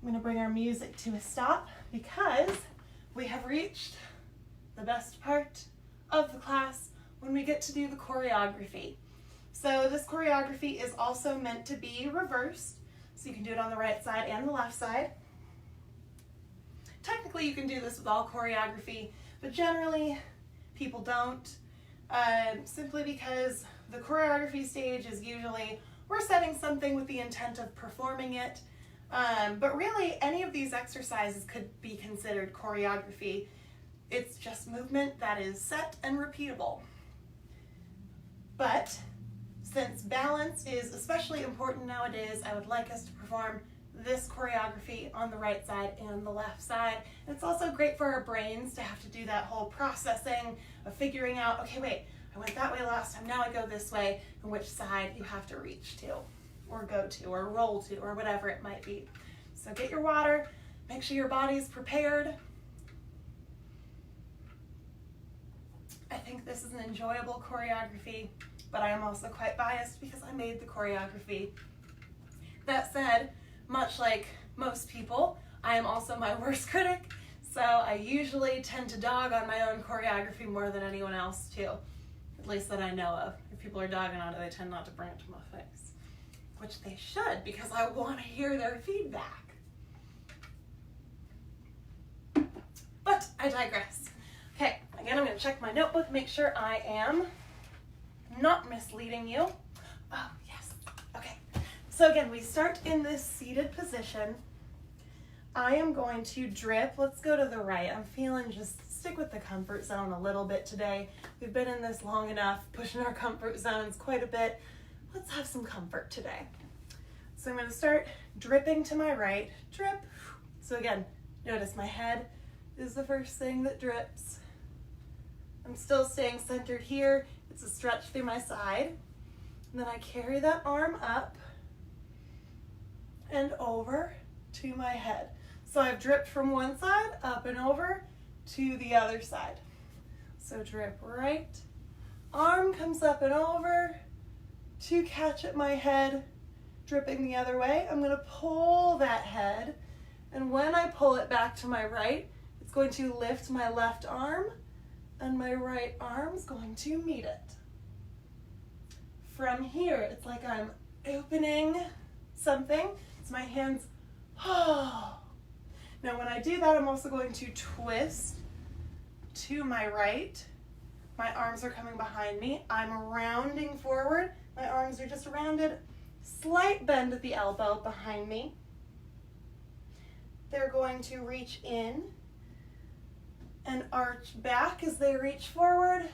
going to bring our music to a stop because we have reached the best part of the class when we get to do the choreography. So this choreography is also meant to be reversed. So you can do it on the right side and the left side. Technically, you can do this with all choreography, but generally, people don't, simply because the choreography stage is usually we're setting something with the intent of performing it, but really, any of these exercises could be considered choreography. It's just movement that is set and repeatable. But since balance is especially important nowadays, I would like us to perform this choreography on the right side and the left side. And it's also great for our brains to have to do that whole processing of figuring out, okay, wait, I went that way last time, now I go this way, and which side you have to reach to, or go to, or roll to, or whatever it might be. So get your water, make sure your body's prepared. I think this is an enjoyable choreography, but I am also quite biased because I made the choreography. That said, much like most people, I am also my worst critic, so I usually tend to dog on my own choreography more than anyone else too, at least that I know of. If people are dogging on it, they tend not to bring it to my face, which they should because I want to hear their feedback. But I digress. Okay, again, I'm going to check my notebook, make sure I am not misleading you. Oh, yes. Okay. So again, we start in this seated position. I am going to drip. Let's go to the right. I'm feeling just stick with the comfort zone a little bit today. We've been in this long enough, pushing our comfort zones quite a bit. Let's have some comfort today. So I'm going to start dripping to my right. Drip. So again, notice my head is the first thing that drips. I'm still staying centered here. It's a stretch through my side. And then I carry that arm up and over to my head. So I've dripped from one side up and over to the other side. So drip right, arm comes up and over to catch at my head, dripping the other way. I'm going to pull that head, and when I pull it back to my right, it's going to lift my left arm, and my right arm's going to meet it. From here, it's like I'm opening something. So my hands, oh. Now when I do that, I'm also going to twist to my right. My arms are coming behind me. I'm rounding forward. My arms are just rounded. Slight bend at the elbow behind me. They're going to reach in and arch back as they reach forward.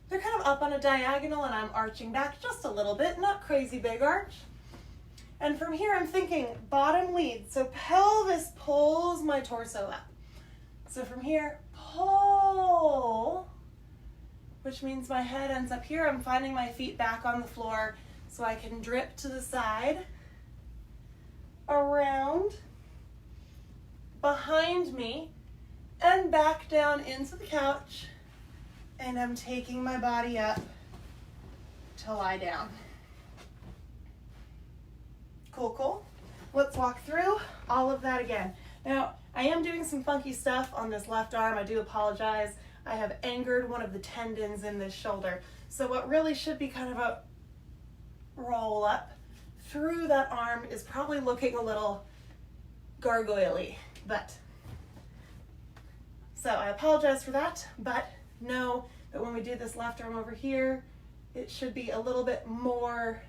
They're kind of up on a diagonal and I'm arching back just a little bit, not crazy big arch. And from here I'm thinking bottom lead, so pelvis pulls my torso up. So from here, pull, which means my head ends up here. I'm finding my feet back on the floor so I can drip to the side, around, behind me, and back down into the couch. And I'm taking my body up to lie down. Cool, cool. Let's walk through all of that again. Now, I am doing some funky stuff on this left arm. I do apologize. I have angered one of the tendons in this shoulder. So what really should be kind of a roll up through that arm is probably looking a little gargoyle-y, but so I apologize for that, but know that when we do this left arm over here, it should be a little bit more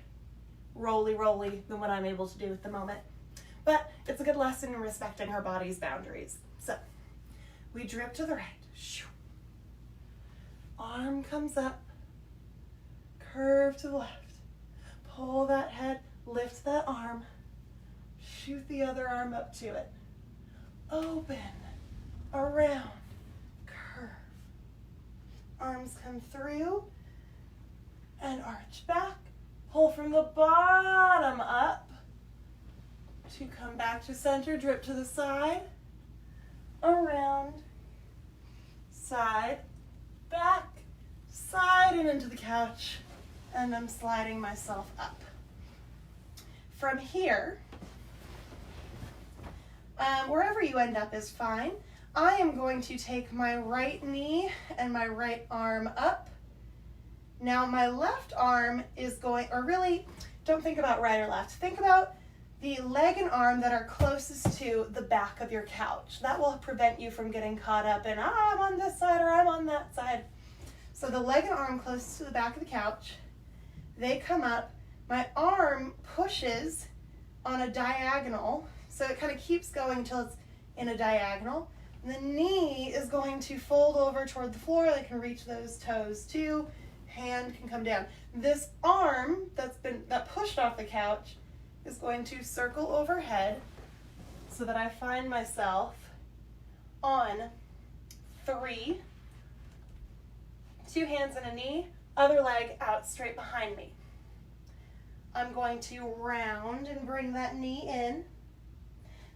roly-roly than what I'm able to do at the moment. But it's a good lesson in respecting our body's boundaries. So we drip to the right. Arm comes up, curve to the left. pull that head, lift that arm, shoot the other arm up to it. Open, around, curve. Arms come through and arch back. Pull from the bottom up to come back to center, drip to the side, around, side, back, side, and into the couch. And I'm sliding myself up. From here, wherever you end up is fine. I am going to take my right knee and my right arm up. Now my left arm is going, or really, don't think about right or left. Think about the leg and arm that are closest to the back of your couch. That will prevent you from getting caught up in, I'm on this side or I'm on that side. So the leg and arm closest to the back of the couch, they come up. My arm pushes on a diagonal, so it kind of keeps going until it's in a diagonal. And the knee is going to fold over toward the floor. They can reach those toes too. Hand can come down. This arm that pushed off the couch is going to circle overhead so that I find myself on 3, 2 hands and a knee, other leg out straight behind me. I'm going to round and bring that knee in,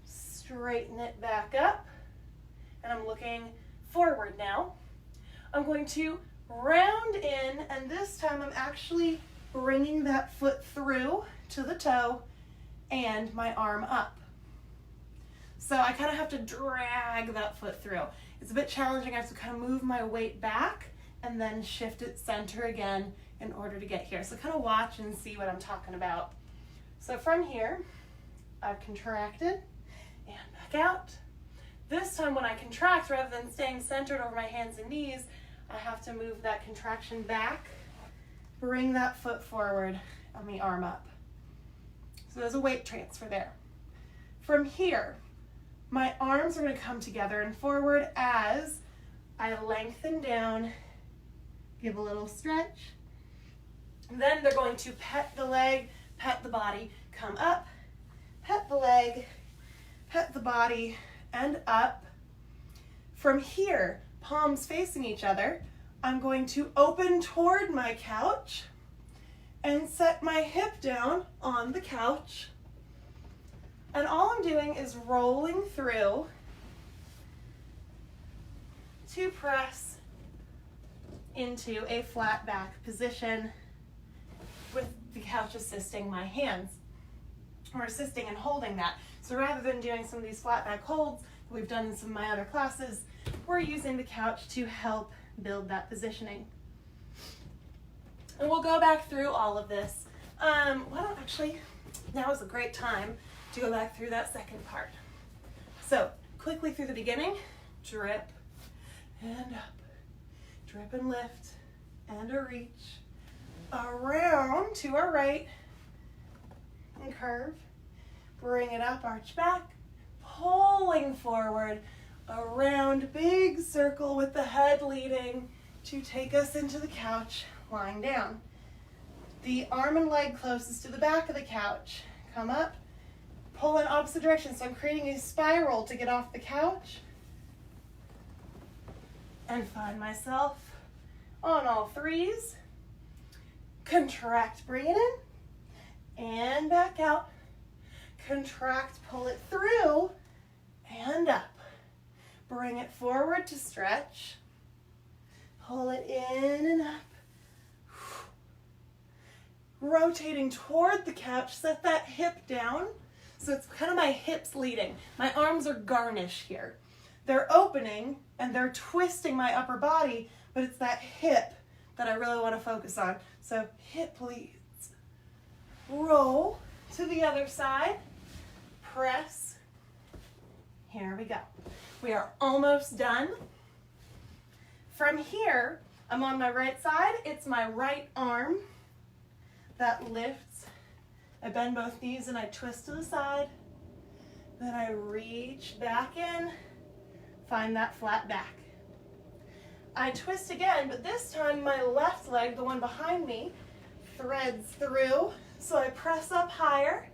straighten it back up, and I'm looking forward now. I'm going to round in, and this time I'm actually bringing that foot through to the toe and my arm up. So I kind of have to drag that foot through. It's a bit challenging. I have to kind of move my weight back and then shift it center again in order to get here. So kind of watch and see what I'm talking about. So from here, I've contracted and back out. This time when I contract, rather than staying centered over my hands and knees, I have to move that contraction back, bring that foot forward, and the arm up. So there's a weight transfer there. From here, my arms are going to come together and forward as I lengthen down, give a little stretch. And then they're going to pet the leg, pet the body, come up, pet the leg, pet the body, and up. From here, palms facing each other, I'm going to open toward my couch and set my hip down on the couch. And all I'm doing is rolling through to press into a flat back position with the couch assisting my hands, or assisting and holding that. So rather than doing some of these flat back holds that we've done in some of my other classes, we're using the couch to help build that positioning. And we'll go back through all of this. Now is a great time to go back through that second part. So quickly through the beginning, drip and up, drip and lift, and a reach, around to our right, and curve, bring it up, arch back, pulling forward, around, big circle with the head leading to take us into the couch, lying down. The arm and leg closest to the back of the couch, come up, pull in opposite direction. So I'm creating a spiral to get off the couch and find myself on all 3s. Contract, bring it in and back out. Contract, pull it through and up. Bring it forward to stretch. Pull it in and up. Rotating toward the couch, set that hip down. So it's kind of my hips leading. My arms are garnish here. They're opening and they're twisting my upper body, but it's that hip that I really want to focus on. So hip leads. Roll to the other side. Press. Here we go. We are almost done. From here, I'm on my right side. It's my right arm that lifts. I bend both knees and I twist to the side. Then I reach back in, find that flat back. I twist again, but this time my left leg, the one behind me, threads through. So I press up higher.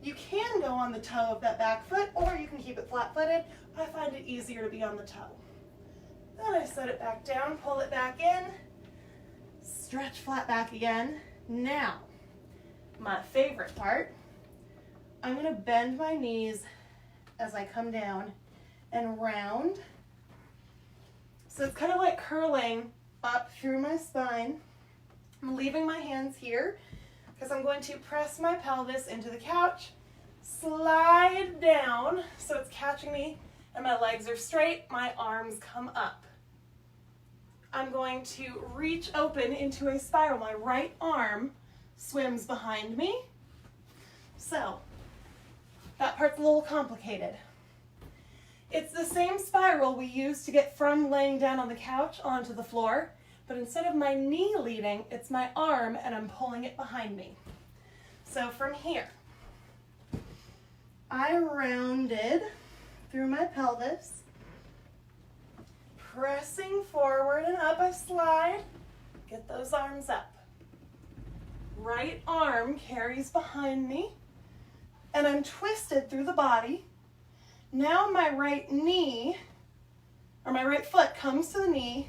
You can go on the toe of that back foot, or you can keep it flat-footed. I find it easier to be on the toe. Then I set it back down, pull it back in, stretch flat back again. Now, my favorite part, I'm gonna bend my knees as I come down and round. So it's kind of like curling up through my spine. I'm leaving my hands here because I'm going to press my pelvis into the couch, slide down so it's catching me and my legs are straight, my arms come up. I'm going to reach open into a spiral. My right arm swims behind me. So that part's a little complicated. It's the same spiral we used to get from laying down on the couch onto the floor, but instead of my knee leading, it's my arm and I'm pulling it behind me. So from here, I rounded through my pelvis, pressing forward and up, I slide, get those arms up. Right arm carries behind me, and I'm twisted through the body. Now my right knee, or my right foot comes to the knee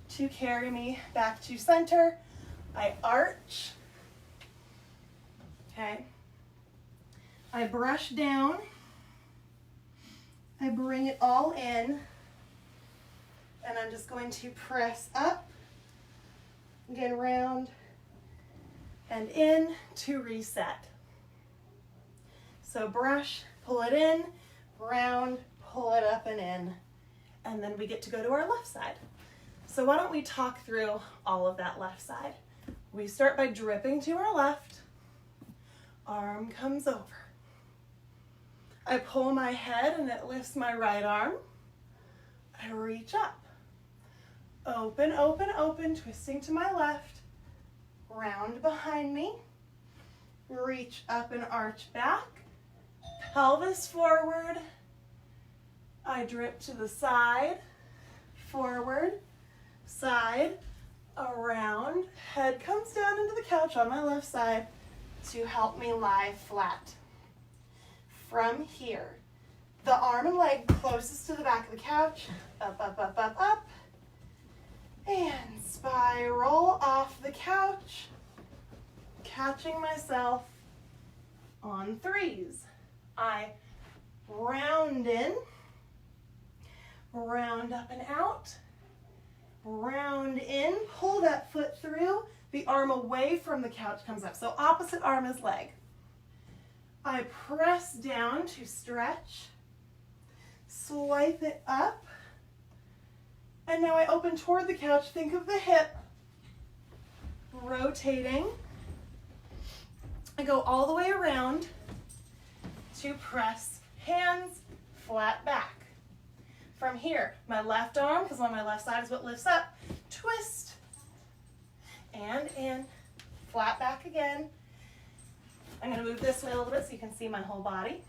to carry me back to center. I arch, okay. I brush down, I bring it all in, and I'm just going to press up, again round, and in to reset. So brush, pull it in, round, pull it up and in, and then we get to go to our left side. So why don't we talk through all of that left side. We start by dripping to our left, arm comes over. I pull my head and it lifts my right arm. I reach up, open, open, open, twisting to my left, round behind me, reach up and arch back, pelvis forward, I drip to the side, forward, side, around, head comes down into the couch on my left side to help me lie flat. From here, the arm and leg closest to the back of the couch, up, up, up, up, up, and spiral off the couch, catching myself on threes. I round in, round up and out, round in, pull that foot through, the arm away from the couch comes up. So opposite arm is leg. I press down to stretch, swipe it up, and now I open toward the couch. Think of the hip rotating. I go all the way around to press hands flat back. From here, my left arm, because on my left side is what lifts up, twist, and in, flat back again. I'm going to move this way a little bit so you can see my whole body.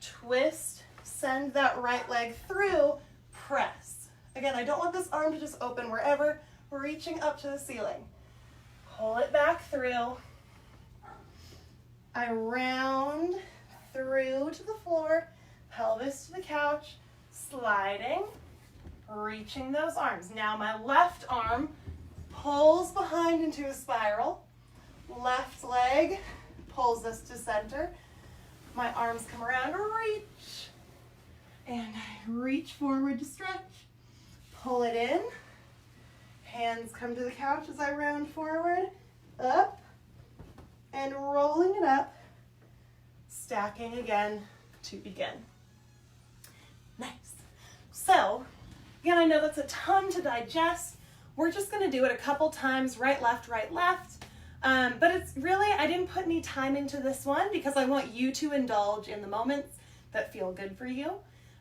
Twist, send that right leg through, press. Again, I don't want this arm to just open wherever, reaching up to the ceiling. Pull it back through. I round through to the floor, pelvis to the couch, sliding, reaching those arms. Now my left arm pulls behind into a spiral. Left leg pulls us to center. My arms come around, reach, and I reach forward to stretch. Pull it in. Hands come to the couch as I round forward, up, and rolling it up, stacking again to begin. Nice. So, again, I know that's a ton to digest. We're just going to do it a couple times, right, left, but it's really, I didn't put any time into this one because I want you to indulge in the moments that feel good for you.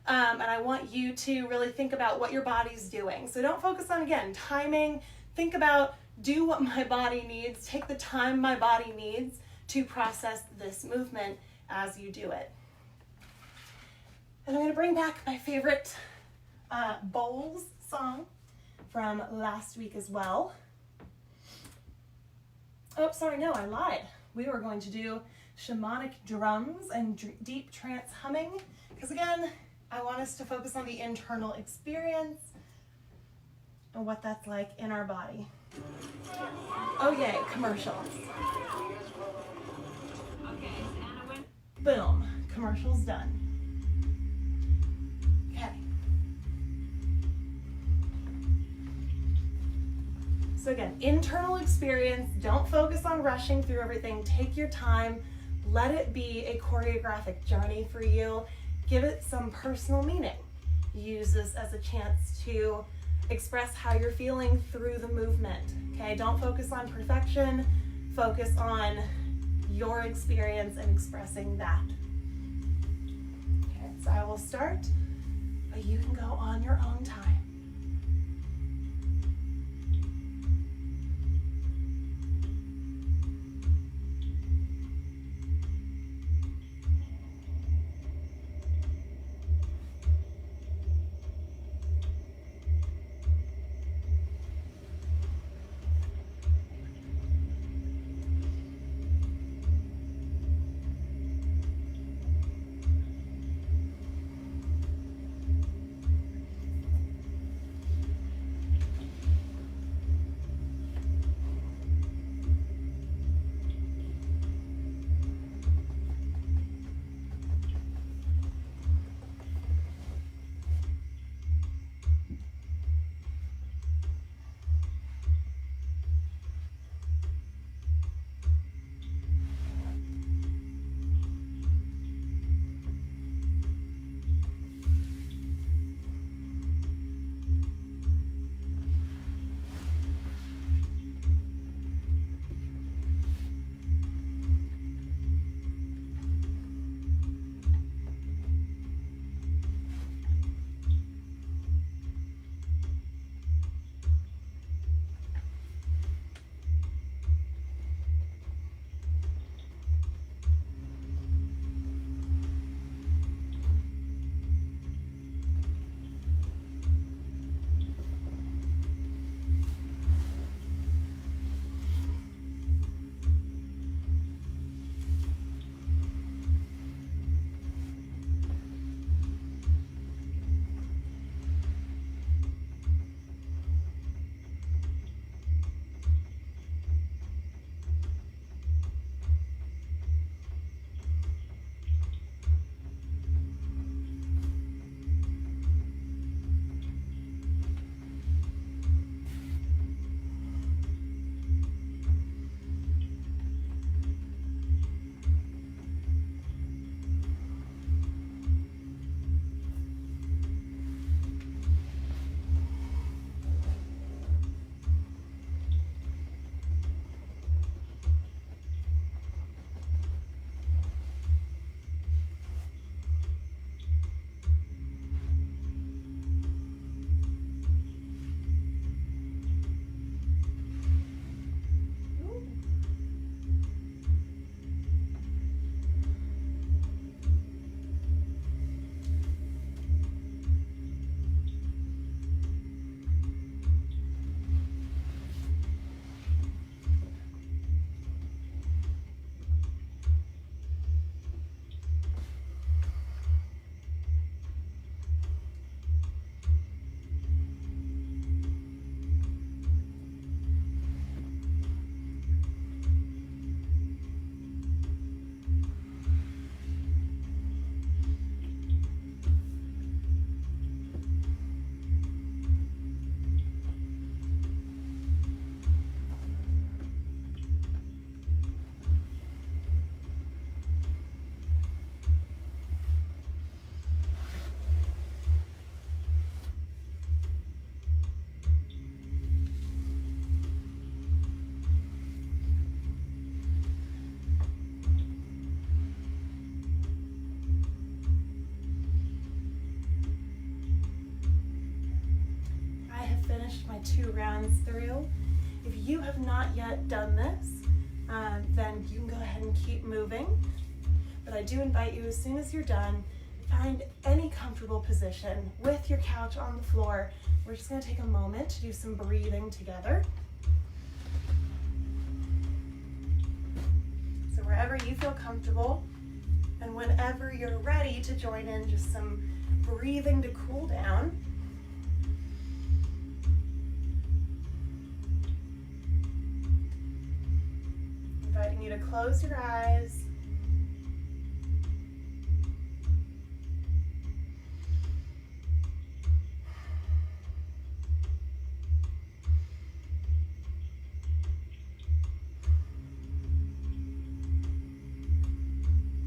And I want you to really think about what your body's doing. So don't focus on, again, timing. Think about, do what my body needs. Take the time my body needs to process this movement as you do it. And I'm going to bring back my favorite Bowls song from last week as well. Oh, sorry, no, I lied. We were going to do shamanic drums and deep trance humming, because again, I want us to focus on the internal experience and what that's like in our body. Oh yay, commercials. Okay, Anna, when? Boom, commercial's done. Okay. So again, internal experience, don't focus on rushing through everything. Take your time, let it be a choreographic journey for you. Give it some personal meaning. Use this as a chance to express how you're feeling through the movement. Okay, don't focus on perfection, focus on your experience and expressing that. Okay, so I will start, but you can go on your own time. My 2 rounds through. If you have not yet done this, then you can go ahead and keep moving. But I do invite you, as soon as you're done, find any comfortable position with your couch on the floor. We're just going to take a moment to do some breathing together. wherever you feel comfortable. And whenever you're ready to join in just some breathing to cool down, inviting you to close your eyes.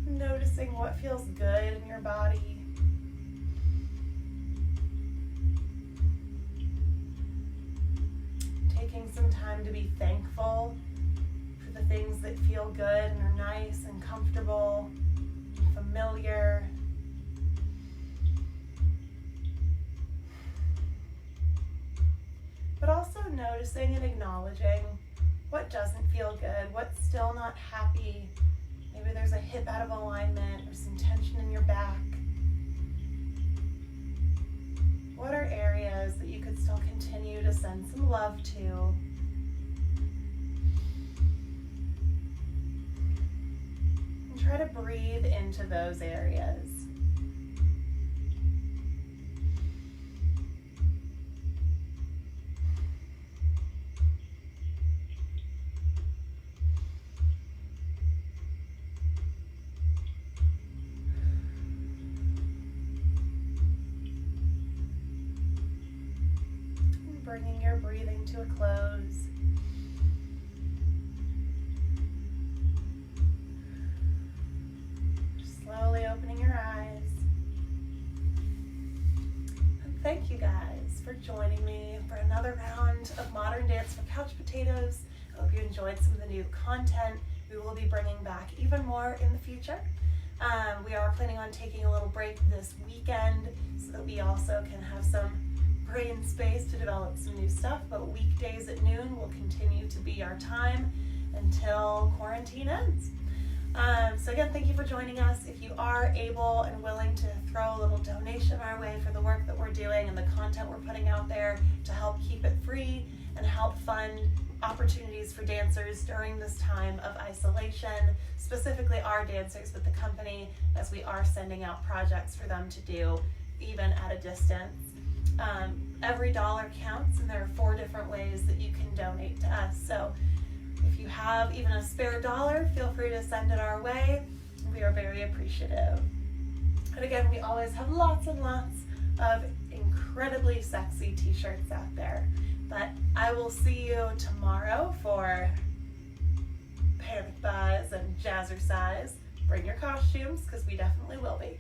Noticing what feels good in your body. Taking some time to be thankful for the things that feel good and are nice and comfortable and familiar. But also noticing and acknowledging what doesn't feel good, what's still not happy. Maybe there's a hip out of alignment or some tension in your back. What are areas that you could still continue to send some love to? And try to breathe into those areas. Bringing your breathing to a close. Slowly opening your eyes. And thank you guys for joining me for another round of Modern Dance for Couch Potatoes. I hope you enjoyed some of the new content. We will be bringing back even more in the future. We are planning on taking a little break this weekend so that we also can have some brain space to develop some new stuff, but weekdays at noon will continue to be our time until quarantine ends. So again, thank you for joining us. If you are able and willing to throw a little donation our way for the work that we're doing and the content we're putting out there to help keep it free and help fund opportunities for dancers during this time of isolation, specifically our dancers with the company, as we are sending out projects for them to do even at a distance. Every dollar counts, and there are 4 different ways that you can donate to us. So if you have even a spare dollar, feel free to send it our way. We are very appreciative. And again, we always have lots and lots of incredibly sexy t-shirts out there. But I will see you tomorrow for Panic Thighs and Jazzercise. Bring your costumes, because we definitely will be.